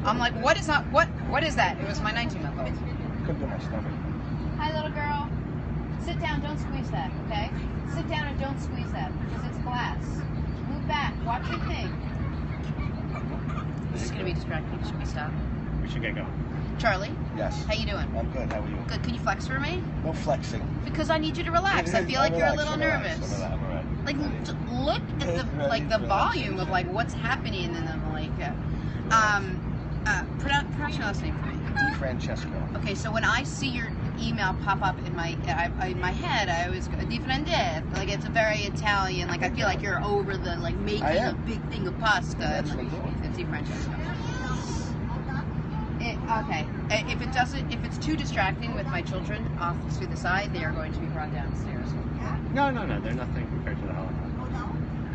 I'm like, what is that? What is that? It was my 19-month-old. Could be my stomach. Hi, little girl. Sit down. Don't squeeze that, okay? Sit down and don't squeeze that because it's glass. Move back. Watch your thing. This is going to be distracting. Should we stop? We should get going. Charlie? Yes. How you doing? I'm good. How are you? Good. Can you flex for me? No flexing. Because I need you to relax. I feel like you're a little nervous. I'm all right. Like, look at the volume of like what's happening, and then like, pronounce your last name for me. Di Francesco. Okay, so when I see your email pop up in my head, I always go Di Francesco. Like it's a very Italian. Like I feel like you're over the like making a big thing of pasta. That's what I'm doing. It's Di Francesco. Okay. If it's too distracting with my children off to the side, they are going to be brought downstairs. No, they're nothing compared to the helicopter.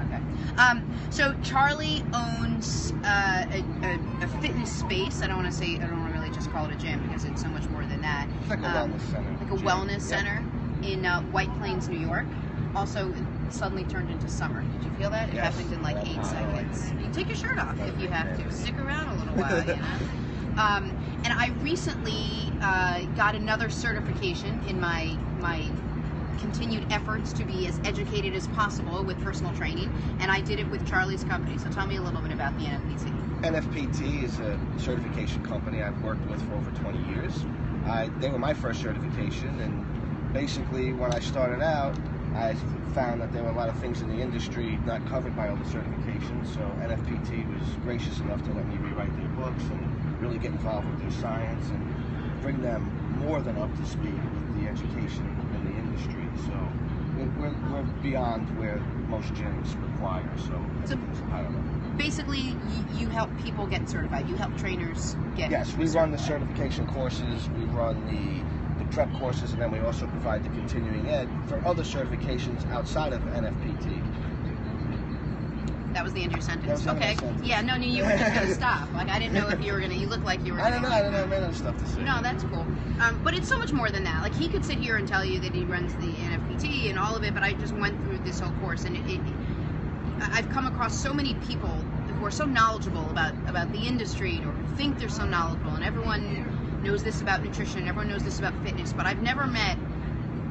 Okay. So Charlie owns a fitness space. I don't want to really just call it a gym because it's so much more than that. It's like a wellness center. Like a wellness center in White Plains, New York. Also, it suddenly turned into summer. Did you feel that? It happened in like 8 seconds. You can take your shirt off if you have to. Stick around a little while, you know. And I recently got another certification in my continued efforts to be as educated as possible with personal training, and I did it with Charlie's company. So tell me a little bit about the NFPT. NFPT is a certification company I've worked with for over 20 years. They were my first certification, and basically when I started out, I found that there were a lot of things in the industry not covered by all the certifications, so NFPT was gracious enough to let me rewrite their books and really get involved with their science and bring them more than up to speed with the education in the industry. So we're beyond where most gyms require, so everything's higher level. Basically, you help people get certified. You help trainers get Yes, we run the certification courses, we run the prep courses, and then we also provide the continuing ed for other certifications outside of NFPT. That was the end of your sentence. Okay. Yeah, no, you were just going to stop. Like, I didn't know if you were going to, you look like you were I don't know, I ran out of stuff to say. No, that's cool. But it's so much more than that. Like, he could sit here and tell you that he runs the NFPT and all of it, but I just went through this whole course, and I've come across so many people who are so knowledgeable about the industry, or who think they're so knowledgeable, and everyone knows this about nutrition, everyone knows this about fitness, but I've never met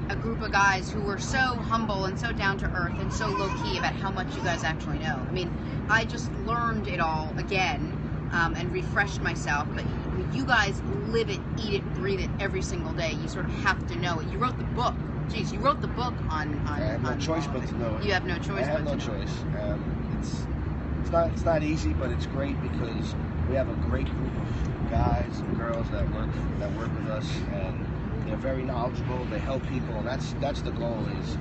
a group of guys who were so humble and so down to earth and so low key about how much you guys actually know. I mean, I just learned it all again and refreshed myself, but you guys live it, eat it, breathe it every single day. You sort of have to know it. You wrote the book. Jeez, you wrote the book on I have no choice but to know it. You have no choice I have no choice. It's not easy, but it's great because we have a great group of guys and girls that work with us, and they're very knowledgeable. They help people, and that's the goal. Is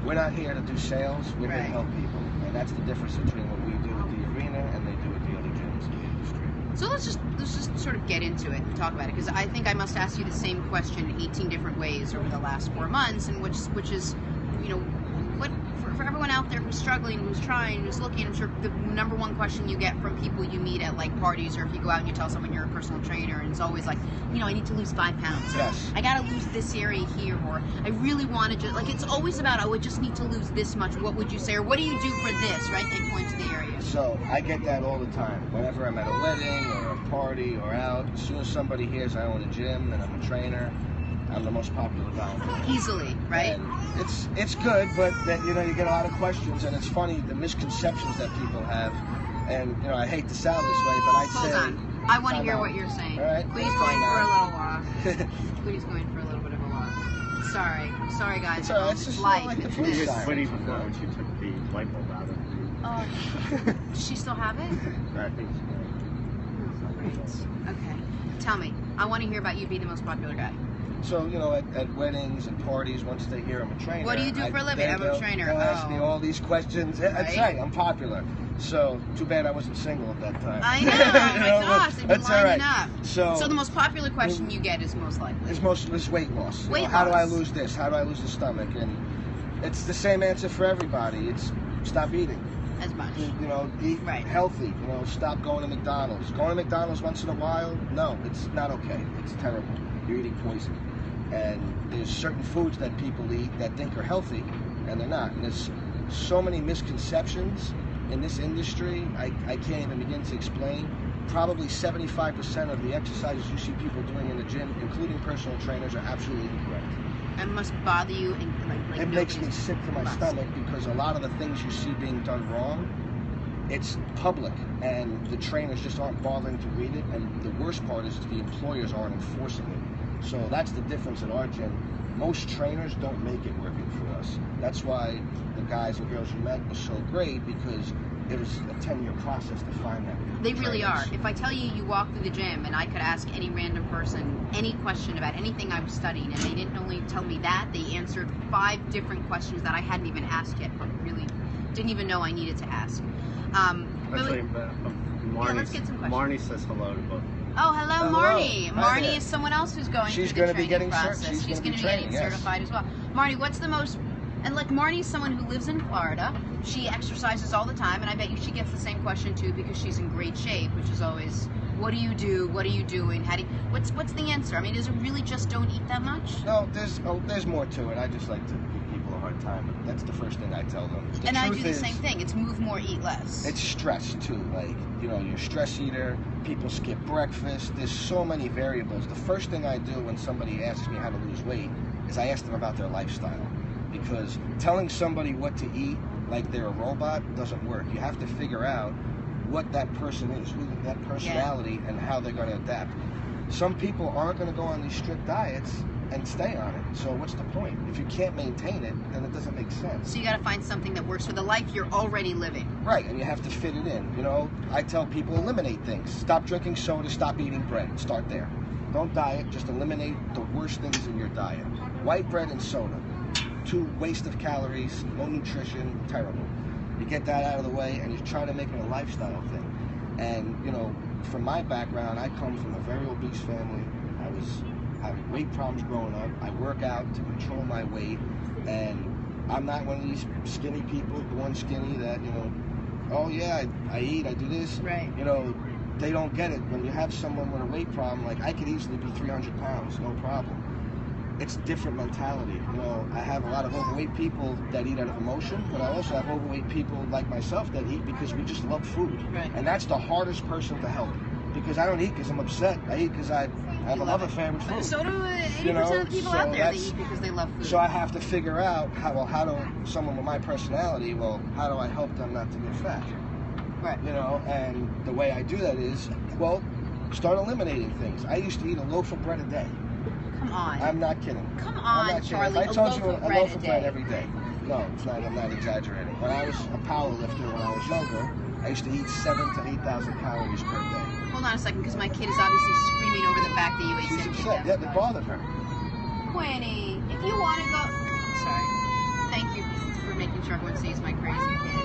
we're not here to do sales. We're here to help people, and that's the difference between what we do at the arena and they do at the other gyms in the industry. So let's just sort of get into it and talk about it, because I think I must ask you the same question 18 different ways over the last 4 months, and which is, you know, what for everyone out there who's struggling, who's trying, who's looking, I'm sure the number one question you get from people you meet at like parties, or if you go out and you tell someone you're a personal trainer, and it's always like, you know, I need to lose 5 pounds. Yes. I gotta lose this area here, or I really want to just, like, it's always about, I would just need to lose this much. What would you say, or what do you do for this, right? They point to the area. So I get that all the time. Whenever I'm at a wedding or a party or out, as soon as somebody hears I own a gym and I'm a trainer, I'm the most popular guy. Easily, right? And it's good, but that, you know, you get a lot of questions, and it's funny the misconceptions that people have. And you know, I hate to sound this way, but I'd say. Hold on. I want to hear what you're saying. All right. Queenie's going for a little walk. Queenie's going for a little bit of a walk. Sorry, guys. It's all right. It's just life. like the It's food this. style. Quitting before when she took the light bulb out of it. Oh, does she still have it? I think Right. Okay. Tell me. I want to hear about you being the most popular guy. So, you know, at weddings and parties, once they hear I'm a trainer. What do you do for a living? I'm a trainer. They'll ask me all these questions. That's right, I'm popular. So, too bad I wasn't single at that time. I know. My gosh, they've been lining up. So the most popular question you get is most likely. It's weight loss. Weight loss. How do I loss. lose this? How do I lose the stomach? And it's the same answer for everybody. It's stop eating. As much. You know, eat healthy. You know, stop going to McDonald's. Going to McDonald's once in a while, no, it's not okay. It's terrible. You're eating poison. And there's certain foods that people eat that think are healthy, and they're not. And there's so many misconceptions in this industry, I can't even begin to explain. probably 75% of the exercises you see people doing in the gym, including personal trainers, are absolutely incorrect. And must bother you, and like It makes me sick to my stomach because a lot of the things you see being done wrong, it's public, and the trainers just aren't bothering to read it, and the worst part is the employers aren't enforcing it. So that's the difference at our gym. Most trainers don't make it working for us. That's why the guys and girls you met were so great, because it was a 10-year process to find them. They really are. If I tell you walk through the gym and I could ask any random person any question about anything I was studying, and they didn't only tell me that, they answered 5 different questions that I hadn't even asked yet, but really didn't even know I needed to ask. Actually, Marnie, let's get some questions. Marnie says hello to both. Oh, hello, Marnie. Marnie is someone else who's going through the training process. She's going to be getting certified as well. Marnie, what's the most... And like, Marnie's someone who lives in Florida. She exercises all the time, and I bet you she gets the same question too, because she's in great shape, which is always, what do you do? What are you doing? How do you... What's the answer? I mean, is it really just don't eat that much? No, there's more to it. I just like to give people a hard time. That's the first thing I tell them. And I do the same thing. It's move more, eat less. It's stress too. Like, you know, you're a stress eater. People skip breakfast. There's so many variables. The first thing I do when somebody asks me how to lose weight is I ask them about their lifestyle. Because telling somebody what to eat like they're a robot doesn't work. You have to figure out what that person is, who that personality, and how they're going to adapt. Some people aren't going to go on these strict diets and stay on it. So what's the point? If you can't maintain it, then it doesn't make sense. So you got to find something that works for the life you're already living. Right, and you have to fit it in. You know, I tell people eliminate things. Stop drinking soda, stop eating bread. Start there. Don't diet, just eliminate the worst things in your diet. White bread and soda. 2 waste of calories, no nutrition, terrible. You get that out of the way, and you try to make it a lifestyle thing. And, you know, from my background, I come from a very obese family. I was having weight problems growing up. I work out to control my weight, and I'm not one of these skinny people, born skinny, that, you know, oh yeah, I eat, I do this. Right. You know, they don't get it. When you have someone with a weight problem, like I could easily be 300 pounds, no problem. It's a different mentality. You know, I have a lot of overweight people that eat out of emotion, but I also have overweight people like myself that eat because we just love food. Right. And that's the hardest person to help. Because I don't eat because I'm upset. I eat because I have a love affair with food. So do 80% of the people out there that eat because they love food. So I have to figure out how do someone with my personality, how do I help them not to get fat? Right. You know, and the way I do that is, start eliminating things. I used to eat a loaf of bread a day. Come on. I'm not kidding. Come I'm on, not Charlie. kidding. If I told you a a loaf of bread every day. No, it's not. I'm not exaggerating. When I was a power lifter, when I was younger, I used to eat 7,000 to 8,000 calories per day. Hold on a second, because my kid is obviously screaming over the fact that you ate She's 7,000 upset. Yeah, it bothered her. Quinny, if you want to go... Sorry. Thank you for making sure everyone sees my crazy kid.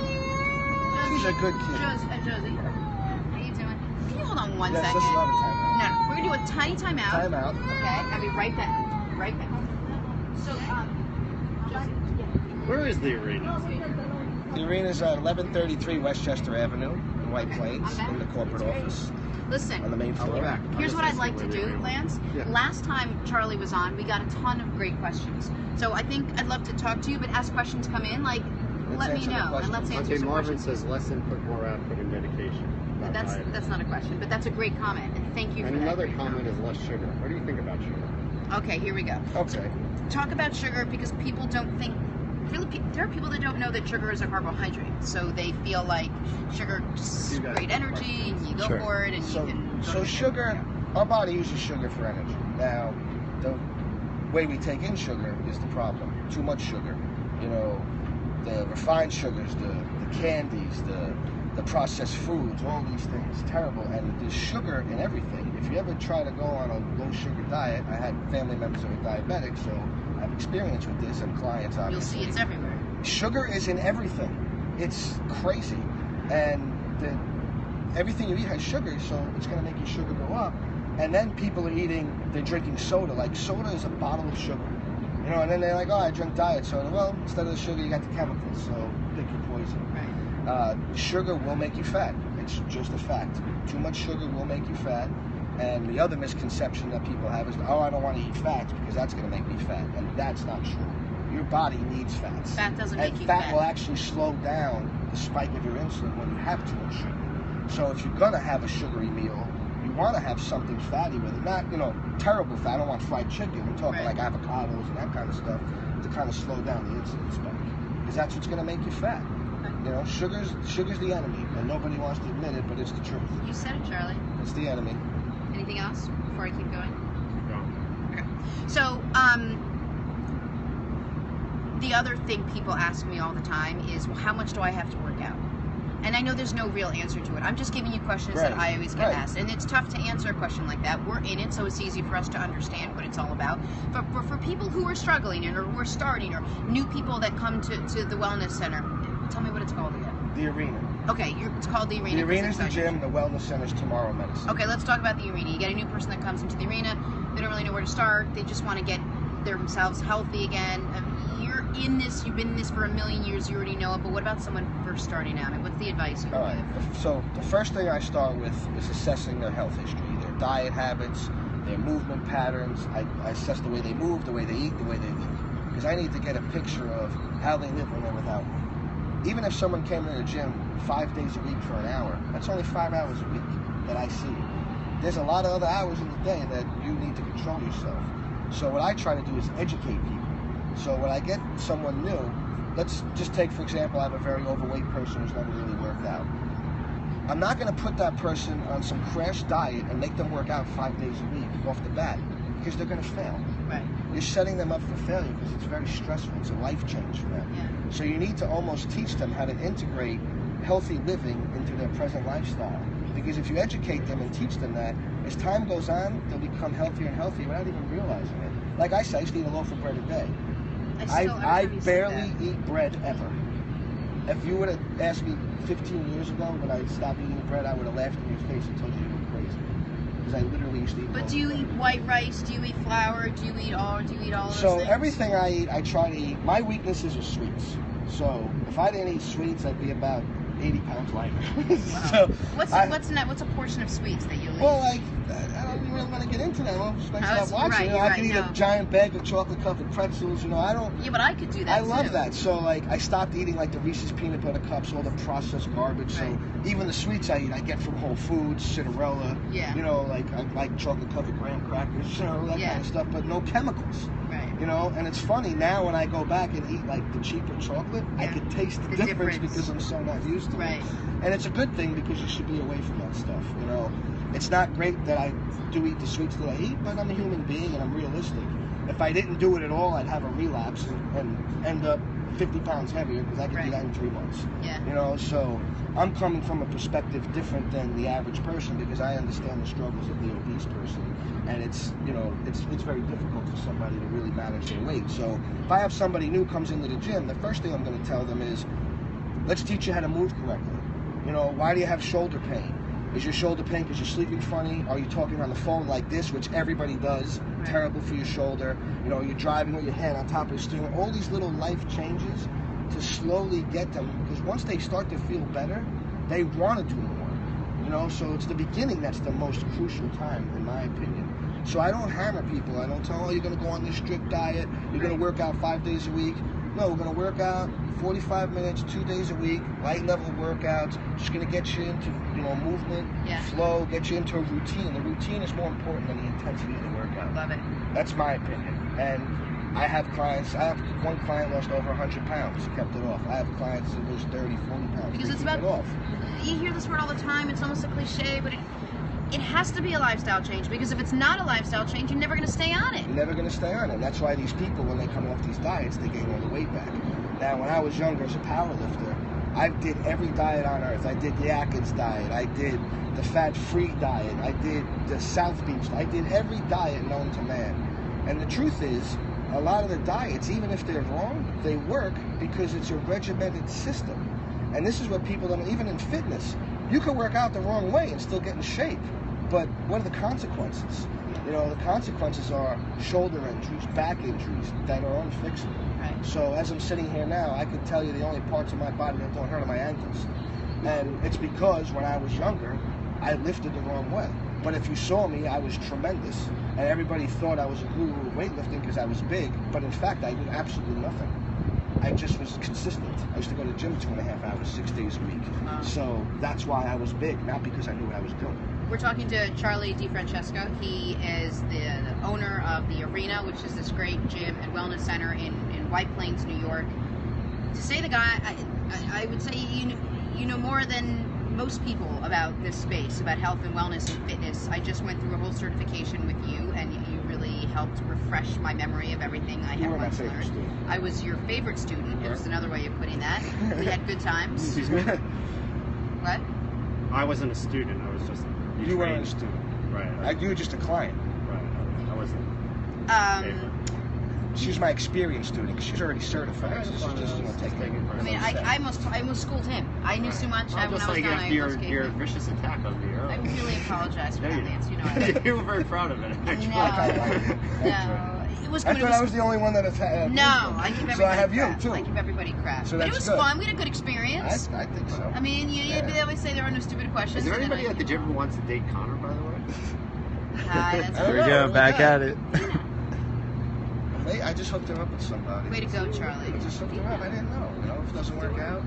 She's a good kid. Josie, how you doing? Can you hold on one second? Yes, love a timeout. No, we're going to do a tiny timeout. Timeout. Okay, I'll be right back. Right back. So, Josie, Where is the arena? The arena's at 1133 Westchester Avenue in White Plains, in the corporate office. Listen, On the main floor. here's what I'd like to do, Lance. Yeah. Last time Charlie was on, we got a ton of great questions. So I think I'd love to talk to you, but as questions come in, like, let me answer the know, and questions. let's answer Okay, some Marvin questions. says less input, more output, and dedication. That's not a question, but that's a great comment, and thank you for And that. another comment is less sugar. What do you think about sugar? Okay, here we go. Okay. Talk about sugar because people don't think. Really, there are people that don't know that sugar is a carbohydrate, so they feel like sugar is great energy, and you go for it, and you can. So sugar, our body uses sugar for energy. Now, the way we take in sugar is the problem. Too much sugar. You know, the refined sugars, the candies, the processed foods, all these things, terrible. And there's sugar in everything. If you ever try to go on a low sugar diet, I had family members that are diabetic, so I have experience with this, and clients obviously. You'll see it's everywhere. Sugar is in everything. It's crazy. And everything you eat has sugar, so it's going to make your sugar go up. And then people are they're drinking soda. Like, soda is a bottle of sugar. You know, and then they're like, oh, I drink diet soda. Well, instead of the sugar, you got the chemicals, so pick your poison. Right. Sugar will make you fat. It's just a fact. Too much sugar will make you fat. And the other misconception that people have is, oh, I don't want to eat fat because that's going to make me fat. And that's not true. Your body needs fats. Fat doesn't make you fat. And fat. fat will actually slow down the spike of your insulin when you have too much sugar. So if you're gonna have a sugary meal, you want to have something fatty with it, not terrible fat. I don't want fried chicken. I'm talking like avocados and that kind of stuff to kind of slow down the insulin spike, because that's what's gonna make you fat. Sugar's the enemy, and nobody wants to admit it, but it's the truth. You said it, Charlie. It's the enemy. Anything else before I keep going? No. Okay. So, the other thing people ask me all the time is, well, how much do I have to work out? And I know there's no real answer to it. I'm just giving you questions that I always get asked. And it's tough to answer a question like that. We're in it, so it's easy for us to understand what it's all about. But for people who are struggling or who are starting, or new people that come to the wellness center, tell me what it's called again. The Arena. Okay, it's called the Arena. The Arena's the gym, the wellness center's Tomorrow Medicine. Okay, let's talk about the Arena. You get a new person that comes into the Arena, they don't really know where to start, they just want to get themselves healthy again. You're in this, you've been in this for a million years, you already know it, but what about someone first starting out? What's the advice you would give? So the first thing I start with is assessing their health history, their diet habits, their movement patterns. I assess the way they move, the way they eat, the way they live. Because I need to get a picture of how they live when they're without me. Even if someone came to the gym 5 days a week for an hour, that's only 5 hours a week that I see. There's a lot of other hours in the day that you need to control yourself. So what I try to do is educate people. So when I get someone new, let's just take, for example, I have a very overweight person who's never really worked out. I'm not going to put that person on some crash diet and make them work out 5 days a week off the bat, because they're going to fail. Right. You're setting them up for failure because it's very stressful. It's a life change for them. Yeah. So you need to almost teach them how to integrate healthy living into their present lifestyle. Because if you educate them and teach them that, as time goes on, they'll become healthier and healthier without even realizing it. Like I said, I used to eat a loaf of bread a day. I barely eat bread ever. If you would have asked me 15 years ago when I stopped eating bread, I would have laughed in your face and told you you were crazy. Because I literally used to eat. But do you eat white rice? Do you eat flour? Do you eat all of those things? So everything I eat, I try to eat. My weaknesses are sweets. So if I didn't eat sweets, I'd be about 80 pounds lighter. Wow. So what's a portion of sweets that you eat? Well, I don't really want to get into that. Well, stop watching. Right, I could eat a giant bag of chocolate-covered pretzels. I don't. Yeah, but I could do that. I love that. So, I stopped eating the Reese's peanut butter cups, all the processed garbage. Right. So even the sweets I eat, I get from Whole Foods, Cinderella. Yeah. I like chocolate-covered graham crackers, that kind of stuff, but no chemicals. Right. And it's funny now when I go back and eat the cheaper chocolate, I can taste the difference because I'm so not used to it. And it's a good thing because you should be away from that stuff. It's not great that I do eat the sweets that I eat, but I'm a human being and I'm realistic. If I didn't do it at all, I'd have a relapse and end up 50 pounds heavier because I could do that in 3 months. Yeah. So I'm coming from a perspective different than the average person because I understand the struggles of the obese person, and it's very difficult for somebody to really manage their weight. So if I have somebody new comes into the gym, the first thing I'm going to tell them is, let's teach you how to move correctly. Why do you have shoulder pain? Is your shoulder pain because you're sleeping funny? Are you talking on the phone like this, which everybody does? Right. Terrible for your shoulder. You're driving with your hand on top of the steering. All these little life changes to slowly get them, because once they start to feel better, they want to do more. So it's the beginning that's the most crucial time, in my opinion. So I don't hammer people. I don't tell them, you're going to go on this strict diet. You're going to work out 5 days a week. No, we're going to work out 45 minutes, 2 days a week, light level workouts, just going to get you into, movement, flow, get you into a routine. The routine is more important than the intensity of the workout. Love it. That's my opinion. And I have clients, one client lost over 100 pounds, kept it off. I have clients that lose 30, 40 pounds. Because it's about, you hear this word all the time, it's almost a cliche, but it has to be a lifestyle change, because if it's not a lifestyle change, you're never going to stay on it. You're never going to stay on it. That's why these people, when they come off these diets, they gain all the weight back. Now, when I was younger as a powerlifter, I did every diet on earth. I did the Atkins diet. I did the fat-free diet. I did the South Beach. I did every diet known to man. And the truth is, a lot of the diets, even if they're wrong, they work because it's a regimented system. And this is what people don't, even in fitness, you can work out the wrong way and still get in shape. But what are the consequences? The consequences are shoulder injuries, back injuries that are unfixable. Right. So as I'm sitting here now, I can tell you the only parts of my body that don't hurt are my ankles. And it's because when I was younger, I lifted the wrong way. But if you saw me, I was tremendous. And everybody thought I was a guru of weightlifting because I was big. But in fact, I did absolutely nothing. I just was consistent. I used to go to the gym 2.5 hours, 6 days a week. So that's why I was big, not because I knew what I was doing. We're talking to Charlie DiFrancesco. He is the owner of the Arena, which is this great gym and wellness center in White Plains, New York. To say the guy, I would say you know more than most people about this space, about health and wellness and fitness. I just went through a whole certification with you, and you really helped refresh my memory of everything I had once learned. I was your favorite student. It was another way of putting that. We had good times. Excuse me? What? I wasn't a student. I was just. You weren't a student. Right. You were just a client. Right. I wasn't. Favorite. She's my experienced student because she's already certified. So she's just taking it. I mean, I almost schooled him. I knew so much. Well, when just I was like done, after I your, almost gave your him. vicious attack on me earlier. I really apologize for that, Lance. You know I You were very proud of it, actually. No. It was I good. thought I was the only one that attacked. No, I give everybody So I have crap. you too. I give everybody crap. So But it that's was good. fun. We had a good experience. I think so. I mean, they always say there are no stupid questions. Is there and then anybody at the gym who wants to date Connor, by the way? Hi, that's There we right. go. Going back at it. I just hooked her up with somebody. Way to go, Charlie. I just hooked her up. I didn't know. You know, if it doesn't work out.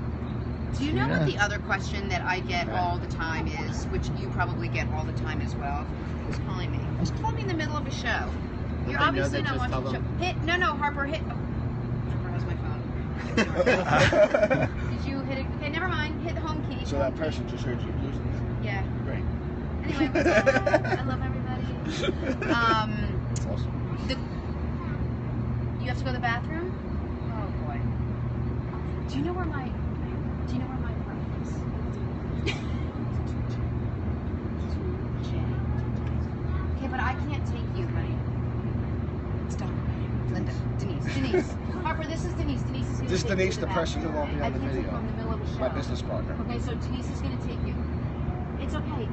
Do you know what Yeah. the other question that I get all the time is, which you probably get all the time as well? Who's calling me? Who's calling me in the middle of a show? You're they know obviously that not just watching the tell show. them? No, Harper, hit. Oh, Harper has my phone. Did you hit it? Okay, never mind. Hit the home key. So that person just heard you losing it. Yeah. Great. Anyway, what's up? I love everybody. Awesome. You have to go to the bathroom? Oh boy. Do you know where my apartment is? Okay, but I can't take you, honey. It's done. Linda. Denise. Harper, this is Denise. Denise is going to This is take you Denise, to the person who won't be I on the can't take video. you in the middle of a show. My business partner. Okay, so Denise is going to take you. It's okay.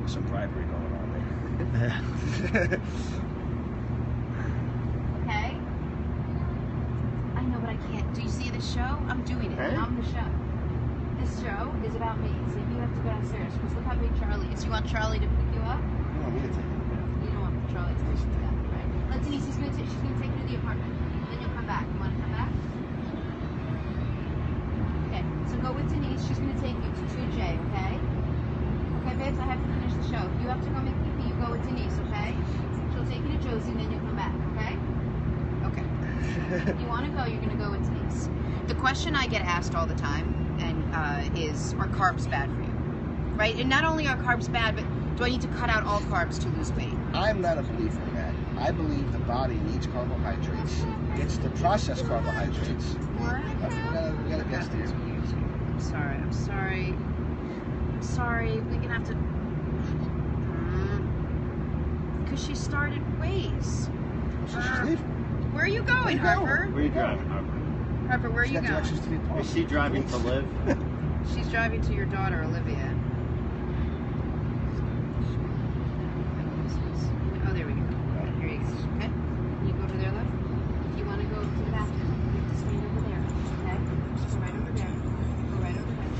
Some bribery going on there. Okay. I know, but I can't. Do you see the show? I'm doing it. Hey. I'm the show. This show is about me, so you have to go downstairs. Because look how big Charlie is. You want Charlie to pick you up? You want me to take it? You don't want Charlie to take you to that, right? Let Denise, she's gonna take you to the apartment. Then you'll come back. You want to come back? Okay, so go with Denise. She's gonna take you to 2J, okay? Okay, babes, I have to finish the show. If you have to go make pee, you go with Denise, okay? She'll take you to Josie, and then you'll come back, okay? Okay. If you want to go, you're gonna go with Denise. The question I get asked all the time is, are carbs bad for you? Right? And not only are carbs bad, but do I need to cut out all carbs to lose weight? I'm not a believer in that. I believe the body needs carbohydrates. It's the processed carbohydrates. What? We got a guest here. I'm sorry. We're gonna have to. Because she started ways. So she's leaving. Where are you going, Where you Harper? Where are you driving, Harper? Harper, where are She's you got going? directions to the apartment. Is she driving to live? She's driving to your daughter, Olivia. Oh, there we go. Here you go. Okay? You go over there, love. If you want to go to the bathroom, you have to stand over there. Okay? Just go right over there. Go right over there.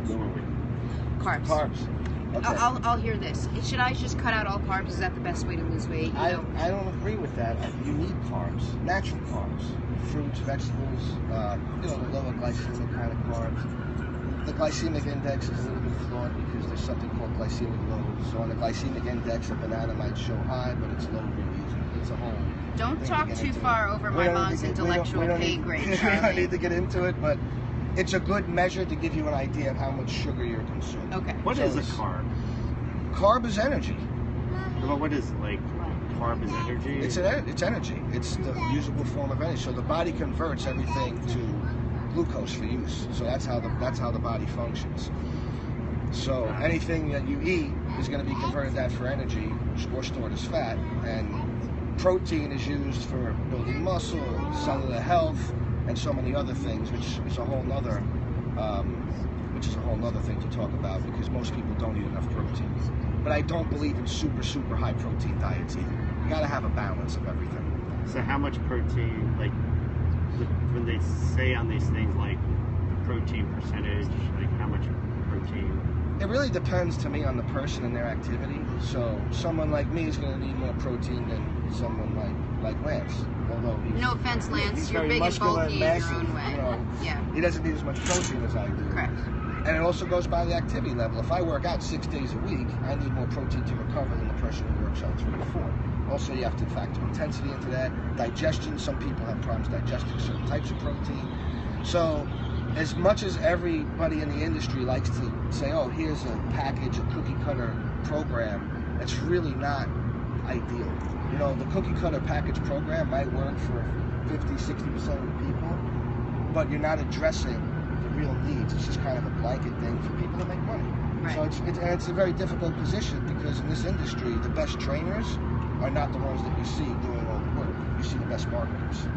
Where were we? Carbs. Carbs. Okay. I'll hear this. Should I just cut out all carbs? Is that the best way to lose weight? You know? I don't agree with that. You need carbs, natural carbs, fruits, vegetables, the lower glycemic kind of carbs. The glycemic index is a little bit flawed because there's something called glycemic load. So on the glycemic index, a banana might show high, but it's low really. It's a whole. Don't thing talk to get too into. far over We my don't mom's need to get- intellectual we don't pay need- grade, We Charlie. don't need to get into it, but it's a good measure to give you an idea of how much sugar you're consuming. Okay. What So is a it's- carb? Carb is energy. Well, what is, like, carb is energy? It's energy. It's the usable form of energy. So the body converts everything to glucose for use. So that's how the body functions. So anything that you eat is going to be converted that for energy or stored as fat. And protein is used for building muscle, cellular health, and so many other things, which is a whole nother thing to talk about because most people don't eat enough protein. But I don't believe in super high protein diets either. You got to have a balance of everything. So how much protein, like, when they say on these things, like, the protein percentage, like, how much protein It really depends to me on the person and their activity. So someone like me is going to need more protein than someone like Lance. Although no offense, Lance, he's you're very big and muscular bulky and in massive. your own way. You know, yeah. he doesn't need as much protein as I do. Correct. And it also goes by the activity level. If I work out 6 days a week, I need more protein to recover than the person who works out 3 or 4. Also, you have to factor intensity into that. Digestion, some people have problems digesting certain types of protein. So, as much as everybody in the industry likes to say, oh, here's a package, a cookie cutter program, it's really not ideal. You know, the cookie cutter package program might work for 50, 60% of the people, but you're not addressing the real needs. It's just kind of a blanket thing for people to make money. Right. So it's a very difficult position, because in this industry, the best trainers are not the ones that you see doing all the work. You see the best marketers.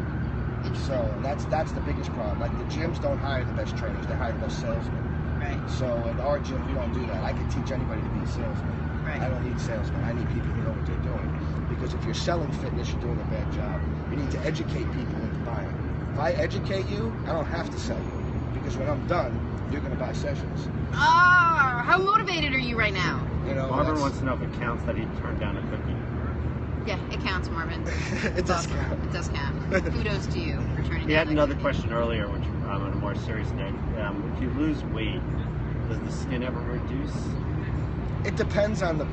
So that's the biggest problem. Like, the gyms don't hire the best trainers; they hire the best salesmen. Right. So in our gym, we don't do that. I can teach anybody to be a salesman. Right. I don't need salesmen. I need people who know what they're doing. Because if you're selling fitness, you're doing a bad job. You need to educate people into buying. If I educate you, I don't have to sell you. Because when I'm done, you're going to buy sessions. Ah, how motivated are you right now? You know, Marvin wants to know if it counts that he turned down a cookie. Yeah, it counts, Marvin. it does count. It does count. Kudos to you for turning He down had that another cookie. question earlier, which on a more serious note. If you lose weight, does the skin ever reduce? It depends on the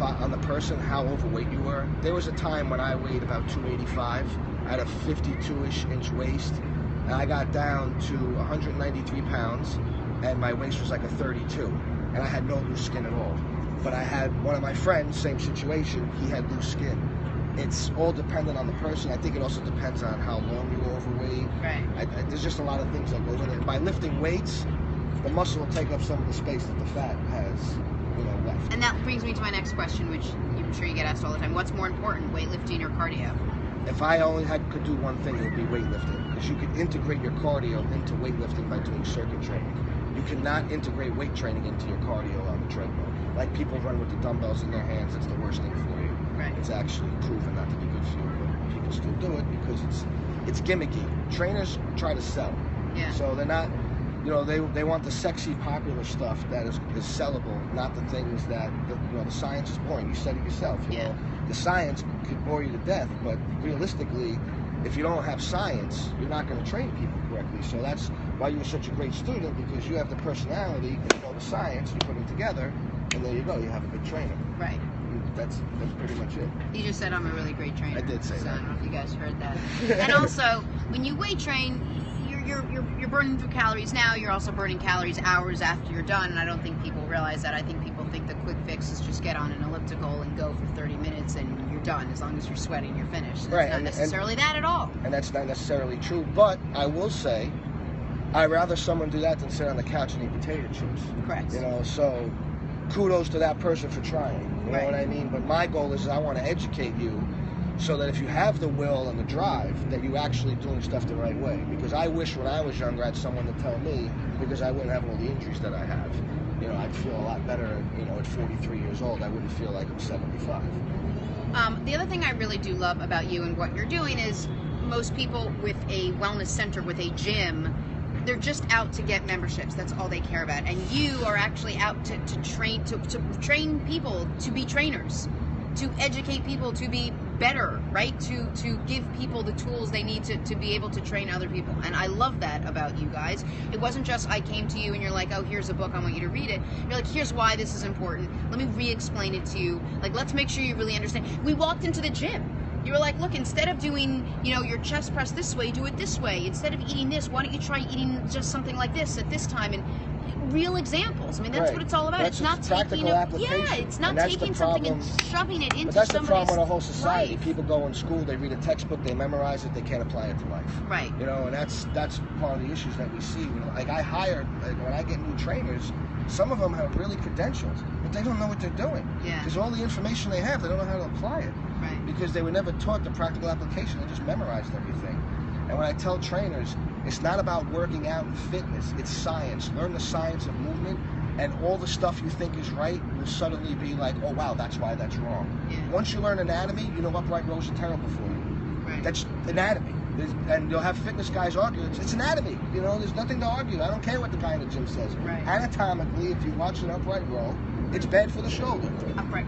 person, how overweight you were. There was a time when I weighed about 285. I had a 52-ish inch waist, and I got down to 193 pounds, and my waist was like a 32, and I had no loose skin at all. But I had one of my friends, same situation, he had loose skin. It's all dependent on the person. I think it also depends on how long you were overweight. Right. There's just a lot of things that go in it. By lifting weights, the muscle will take up some of the space that the fat has, left. And that brings me to my next question, which I'm sure you get asked all the time. What's more important, weightlifting or cardio? If I only could do one thing, it would be weightlifting. Because you could integrate your cardio into weightlifting by doing circuit training. You cannot integrate weight training into your cardio on the treadmill. Like, people run with the dumbbells in their hands, it's the worst thing for you. Right. It's actually proven not to be good for you, but people still do it because it's gimmicky. Trainers try to sell. Yeah. So they're not, they want the sexy, popular stuff that is sellable, not the things that, the science is boring. You said it yourself. You know, the science could bore you to death, but realistically, if you don't have science, you're not going to train people correctly. So that's why you're such a great student, because you have the personality and the science, you put them together, and there you go, you have a good trainer. Right. That's pretty much it. You just said I'm a really great trainer. I did say so that. I don't know if you guys heard that. And also, when you weight train, you're burning through calories now. You're also burning calories hours after you're done. And I don't think people realize that. I think people think the quick fix is just get on an elliptical and go for 30 minutes and you're done. As long as you're sweating, you're finished. It's Right, not necessarily that at all. And that's not necessarily true. But I will say, I'd rather someone do that than sit on the couch and eat potato chips. Correct. So kudos to that person for trying. You know what I mean? But my goal is I want to educate you so that if you have the will and the drive, that you're actually doing stuff the right way. Because I wish when I was younger I had someone to tell me, because I wouldn't have all the injuries that I have. I'd feel a lot better, at 43 years old. I wouldn't feel like I'm 75. The other thing I really do love about you and what you're doing is most people with a wellness center, with a gym, they're just out to get memberships. That's all they care about. And you are actually out to train people to be trainers, to educate people to be better, right? To give people the tools they need to be able to train other people. And I love that about you guys. It wasn't just I came to you and you're like, oh, here's a book, I want you to read it. You're like, here's why this is important. Let me re-explain it to you. Like, let's make sure you really understand. We walked into the gym. You were like, look, instead of doing, your chest press this way, do it this way. Instead of eating this, why don't you try eating just something like this at this time? And real examples. I mean, that's what it's all about. That's it's not practical application. it's not taking something and shoving it into somebody's life. But that's the problem with our whole society. People go in school, they read a textbook, they memorize it, they can't apply it to life. Right. And that's part of the issues that we see. Like, I hire, when I get new trainers, some of them have really credentials, but they don't know what they're doing. Yeah. Because all the information they have, they don't know how to apply it. Right. Because they were never taught the practical application. They just memorized everything. And when I tell trainers, it's not about working out and fitness. It's science. Learn the science of movement, and all the stuff you think is right will suddenly be like, oh, wow, that's why that's wrong. Yeah. Once you learn anatomy, upright rows are terrible for you. Right. That's anatomy. And you'll have fitness guys argue. It's anatomy. There's nothing to argue. I don't care what the guy in the gym says. Right. Anatomically, if you watch an upright row, it's bad for the shoulder. Upright.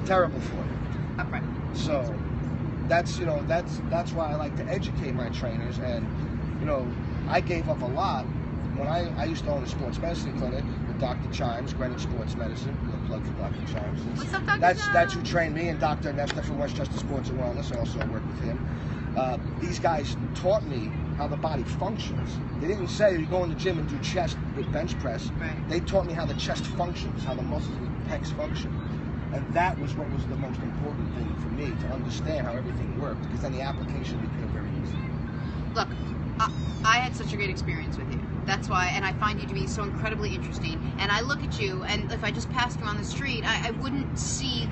Terrible for it. Upright. So that's why I like to educate my trainers. And I gave up a lot when I used to own a sports medicine clinic with Dr. Chimes, Greenwich Sports Medicine. A plug for Dr. Chimes. What's up, Dr. That's who trained me, and Dr. Nesta from Westchester Sports and Wellness. I also work with him. These guys taught me how the body functions. They didn't say you go in the gym and do chest with bench press. Right. They taught me how the chest functions, how the muscles of the pecs function. And that was what was the most important thing for me, to understand how everything worked, because then the application became very easy. Look, I had such a great experience with you. That's why, and I find you to be so incredibly interesting. And I look at you, and if I just passed you on the street, I wouldn't see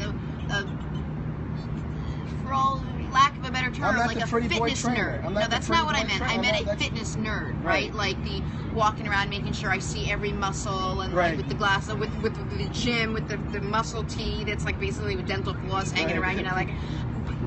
for all lack of a better term, like a fitness nerd. No, that's not what I meant. I meant a fitness nerd, right? Like the walking around, making sure I see every muscle, and like with the glass, with the gym, with the muscle tee that's like basically with dental floss hanging around, like.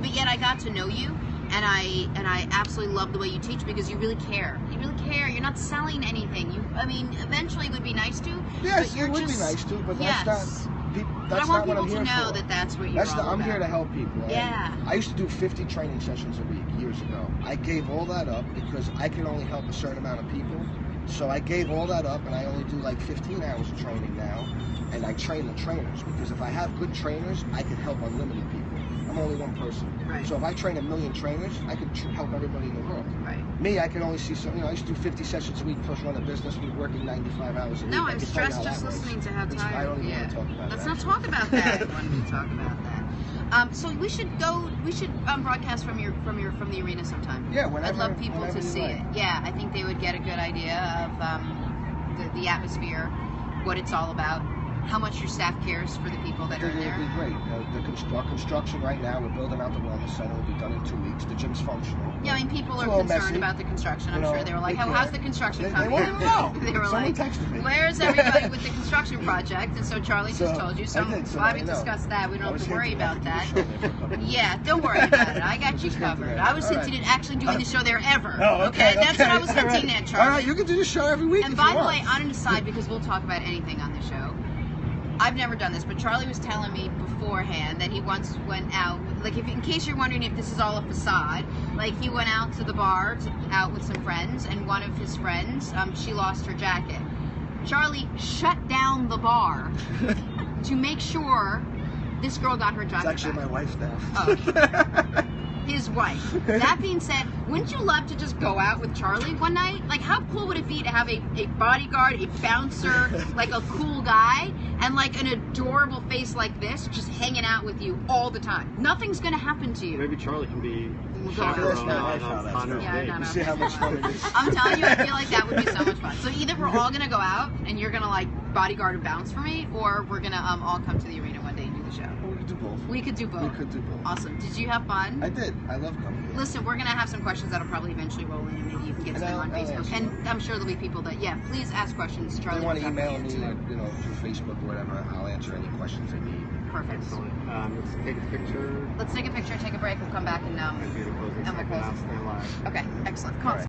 But yet I got to know you. And I absolutely love the way you teach, because you really care. You really care. You're not selling anything. Eventually it would be nice to. Yes, but you're it would be nice to, but that's not. That's I want not what I'm people here to know for. that that's what you're all about. I'm here to help people. Yeah. I used to do 50 training sessions a week years ago. I gave all that up because I can only help a certain amount of people. So I gave all that up, and I only do like 15 hours of training now. And I train the trainers, because if I have good trainers, I can help unlimited people. I'm only one person. Right. So if I train 1 million trainers, I could help everybody in the world. Right. Me, I can only see some. I used to do 50 sessions a week plus run a business. We're working 95 hours a week. No, I'm stressed just listening to how tired. I don't even want to talk about that. Let's not talk about that when we talk about that. So we should broadcast from the arena sometime. Yeah, whenever. I'd love people to see like. it. Yeah, I think they would get a good idea of the atmosphere, what it's all about, how much your staff cares for the people that are there. It'd be great. Our construction right now, we're building out the wellness center. It'll be done in 2 weeks. The gym's functional. Yeah, I mean, people are concerned about the construction. I'm sure they were like, how's the construction coming? They wanted to know. They were Someone like, texted me. where's everybody with the construction project? And so Charlie just told you. So why we discussed that? We don't have to worry about that. Yeah, don't worry about it. I got you covered. I was hinting at actually doing the show there ever. Oh, okay. That's what I was hinting at, Charlie. All right, you can do the show every week. And by the way, on an aside, because we'll talk about anything on the show, I've never done this, but Charlie was telling me beforehand that he once went out, like in case you're wondering if this is all a facade, like he went out to the bar out with some friends, and one of his friends, she lost her jacket. Charlie shut down the bar to make sure this girl got her jacket It's actually back. my wife now. Oh. His wife. That being said, wouldn't you love to just go out with Charlie one night? Like, how cool would it be to have a bodyguard, a bouncer, like a cool guy, and like an adorable face like this, just hanging out with you all the time? Nothing's gonna happen to you. Maybe Charlie can be chaperone on her date. You see how much fun it is. I'm telling you, I feel like that would be so much fun. So either we're all gonna go out and you're gonna like bodyguard and bounce for me, or we're gonna all come to the arena one day and do the show. We could do both. We could do both. Awesome. Did you have fun? I did. I love coming here. Listen, we're going to have some questions that'll probably eventually roll in, and maybe you can get to them on Facebook. And I'm sure there'll be people that, please ask questions. Charlie, if they want to email me, through Facebook or whatever, I'll answer any questions they need. Perfect. Excellent. Let's take a picture. Let's take a picture, take a break. We'll come back and we'll close it. Okay, excellent. Come on.